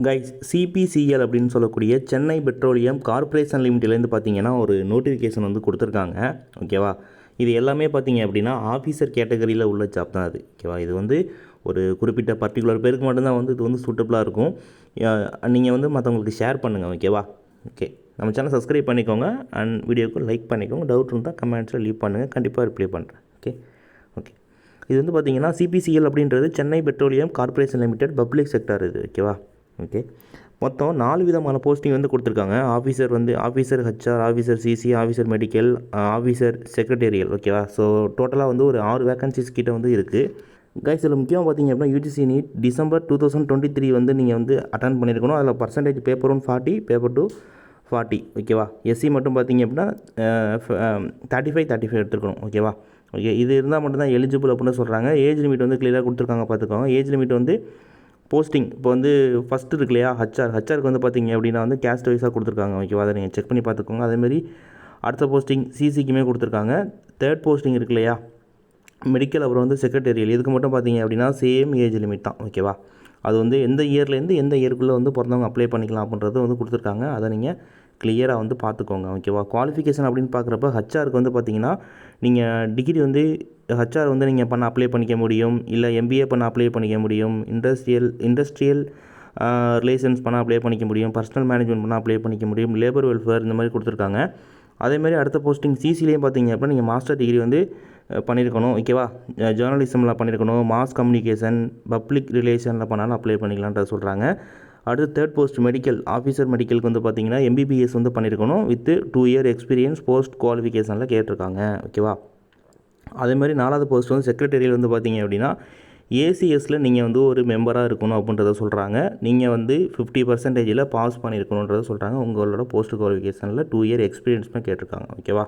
Guys, CPCL அப்படின்னு சொல்லக்கூடிய Chennai petroleum corporation லிமிட்டட்லேருந்து பார்த்தீங்கன்னா ஒரு நோட்டிஃபிகேஷன் வந்து கொடுத்துருக்காங்க. ஓகேவா? இது எல்லாமே பார்த்தீங்க அப்படின்னா ஆஃபீஸர் கேட்டகரியில் உள்ள ஜாப் தான் அது. ஓகேவா? இது வந்து ஒரு குறிப்பிட்ட பர்டிகுலர் பேருக்கு மட்டும்தான் வந்து இது வந்து சூட்டபுளாக இருக்கும். நீங்கள் வந்து மற்றவங்களுக்கு ஷேர் பண்ணுங்கள். ஓகேவா? ஓகே, நம்ம சேனல் சப்ஸ்கிரைப் பண்ணிக்கோங்க அண்ட் வீடியோக்கு லைக் பண்ணிக்கோங்க. டவுட் இருந்தால் கமெண்ட்ஸில் லீவ் பண்ணுங்கள், கண்டிப்பாக ரிப்ளை பண்ணுறேன். ஓகே ஓகே இது வந்து பார்த்தீங்கன்னா சிபிசிஎல் அப்படின்றது Chennai petroleum corporation limited public sector இது. ஓகேவா? ஓகே, மொத்தம் 4 விதமான போஸ்டிங் வந்து கொடுத்துருக்காங்க. Officer HR, officer CC, officer medical, officer secretarial. ஓகேவா? ஸோ டோட்டலாக வந்து ஒரு 6 வேகன்சிஸ் கிட்ட வந்து இருக்குது. கைஸ், இதில் முக்கியமாக பார்த்தீங்க அப்படின்னா யூஜிசி நீட் டிசம்பர் 2023 வந்து நீங்கள் வந்து அட்டன் பண்ணியிருக்கணும். அதில் பர்சன்டேஜ் பேப்பர் 1 40, பேப்பர் 2 40. ஓகேவா? எஸ்சி மட்டும் பார்த்தீங்க அப்படின்னா 35 எடுத்துருக்கணும். ஓகேவா? ஓகே, இது இருந்தால் மட்டும்தான் எலிஜிபிள் அப்படின்னு சொல்கிறாங்க. ஏஜ் லிமிட் வந்து கிளியராக கொடுத்துருக்காங்க, பார்த்துக்கோங்க. ஏஜ் லிமிட் வந்து போஸ்டிங் இப்போ வந்து ஃபஸ்ட்டு இருக்கு இல்லையா, ஹச்ஆருக்கு வந்து பார்த்தீங்க அப்படின்னா வந்து கேஸ்ட் வைஸாக கொடுத்துருக்காங்க. ஓகேவா? அதை நீங்கள் செக் பண்ணி பார்த்துக்கோங்க. அதேமாதிரி அடுத்த போஸ்டிங் சிசிக்குமே கொடுத்துருக்காங்க. தேர்ட் போஸ்டிங் இருக்கு இல்லையா, மெடிக்கல், அப்புறம் வந்து செக்ரட்டேரியல், இதுக்கு மட்டும் பார்த்தீங்க அப்படின்னா சேம் ஏஜ் லிமிட் தான். ஓகேவா? அது வந்து எந்த இயர்லேருந்து எந்த இயர்க்குள்ளே வந்து பிறந்தவங்க அப்ளை பண்ணிக்கலாம் அப்படின்றது வந்து கொடுத்துருக்காங்க. அதை நீங்கள் கிளியராக வந்து பார்த்துக்கோங்க. ஓகேவா? குவாலிஃபிகேஷன் அப்படின்னு பார்க்குறப்ப ஹச்ஆருக்கு வந்து பார்த்தீங்கன்னா நீங்கள் டிகிரி வந்து ஹச்ஆர் வந்து நீங்கள் அப்ளை பண்ணிக்க முடியும், இல்லை எம்பிஏ அப்ளை பண்ணிக்க முடியும், இண்டஸ்ட்ரியல் ரிலேஷன்ஸ் அப்ளை பண்ணிக்க முடியும், பர்சனல் மேனேஜ்மெண்ட் அப்ளை பண்ணிக்க முடியும், லேபர் வெல்ஃபேர், இந்த மாதிரி கொடுத்துருக்காங்க. அதேமாதிரி அடுத்த போஸ்டிங் சிசிலேயும் பார்த்தீங்க அப்படின்னா நீங்கள் மாஸ்டர் டிகிரி வந்து பண்ணியிருக்கணும். ஓகேவா? ஜேர்னலிசமில் பண்ணியிருக்கணும், மாஸ் கம்யூனிகேஷன், பப்ளிக் ரிலேஷனில் பண்ணாலும் அப்ளை பண்ணிக்கலான்றத சொல்கிறாங்க. அடுத்து தேர்ட் போஸ்ட் மெடிக்கல், ஆஃபீஸர் மெடிக்கலுக்கு வந்து பார்த்தீங்கன்னா எம்பிபிஎஸ் வந்து பண்ணியிருக்கணும் வித் 2 இயர் எக்ஸ்பீரியன்ஸ் போஸ்ட் குவாலிஃபிகேஷனில் கேட்டிருக்காங்க. ஓகேவா? அதேமாதிரி 4வது போஸ்ட் வந்து செக்ரட்டரியல் வந்து பார்த்தீங்க அப்படின்னா ஏசிஎஸ்சில் நீங்கள் வந்து ஒரு மெம்பராக இருக்கணும் அப்படின்றத சொல்கிறாங்க. நீங்கள் வந்து 50% பாஸ் பண்ணியிருக்கணுன்றத சொல்கிறாங்க. உங்களோட போஸ்ட் குவாலிஃபிகேஷனில் 2 இயர் எக்ஸ்பீரியன்ஸுமே கேட்டிருக்காங்க. ஓகேவா?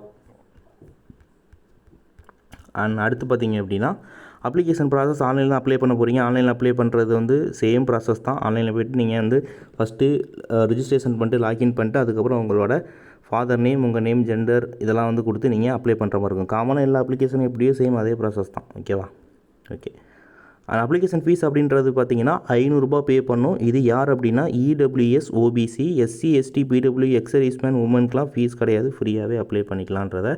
அண்ட் அடுத்து பார்த்தீங்க அப்படின்னா அப்ளிகேஷன் ப்ராசஸ் ஆன்லைனில் அப்ளை பண்ண போகிறீங்க. ஆன்லைனில் அப்ளை பண்ணுறது வந்து சேம் ப்ராசஸ் தான். ஆன்லைனில் போய்ட்டு நீங்கள் வந்து ஃபஸ்ட்டு ரிஜிஸ்ட்ரேஷன் பண்ணிட்டு லாகின் பண்ணிட்டு அதுக்கப்புறம் உங்களோட ஃபாதர் நேம், உங்கள் நேம், ஜெண்டர் இதெல்லாம் வந்து கொடுத்து நீங்கள் அப்ளை பண்ணுற மாதிரி இருக்கும். காமனாக எல்லா அப்ளிகேஷனும் எப்படியோ சேம் அதே ப்ராசஸ் தான். ஓகேவா? ஓகே, அப்ளிகேஷன் ஃபீஸ் அப்படின்றது பார்த்தீங்கன்னா 500 ரூபாய் பே பண்ணணும். இது யார் அப்படின்னா EWS, OBC, SC, ST, PW, ex serviceman, உமனுக்குலாம் ஃபீஸ் கிடையாது, ஃப்ரீயாகவே அப்ளை பண்ணிக்கலான்றதை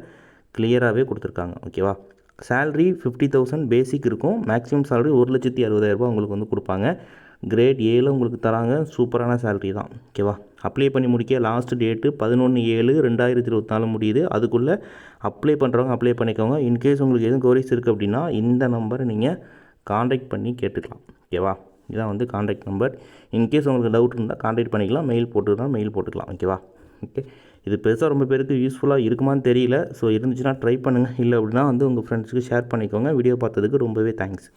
கிளியராகவே கொடுத்துருக்காங்க. ஓகேவா? சேலரி 50,000 பேசிக் இருக்கும். மேக்ஸிமம் சேலரி 1,60,000 உங்களுக்கு வந்து கொடுப்பாங்க. கிரேட் ஏல உங்களுக்கு தராங்க. சூப்பரான சேலரி தான். ஓகேவா? அப்ளை பண்ணி முடிக்க லாஸ்ட் டேட்டு 11/7/2024 முடியுது. அதுக்குள்ளே அப்ளை பண்ணுறவங்க அப்ளை பண்ணிக்கோங்க. இன்கேஸ் உங்களுக்கு எதுவும் குவரிஸ் இருக்குது அப்படின்னா இந்த நம்பரை நீங்கள் காண்டாக்ட் பண்ணி கேட்டுக்கலாம். ஓகேவா? இதான் வந்து காண்டாக்ட் நம்பர். இன்கேஸ் உங்களுக்கு டவுட் இருந்தால் காண்டாக்ட் பண்ணிக்கலாம். மெயில் போட்டுக்கலாம். ஓகேவா? ஓகே, இது பெருசாக ரொம்ப பேருக்கு யூஸ்ஃபுல்லாக இருக்குமான்னு தெரியல. ஸோ இருந்துச்சுன்னா ட்ரை பண்ணுங்கள். இல்லை அப்படின்னா வந்து உங்கள் ஃப்ரெண்ட்ஸுக்கு ஷேர் பண்ணிக்கோங்க. வீடியோ பார்த்ததுக்கு ரொம்பவே தேங்க்ஸ்.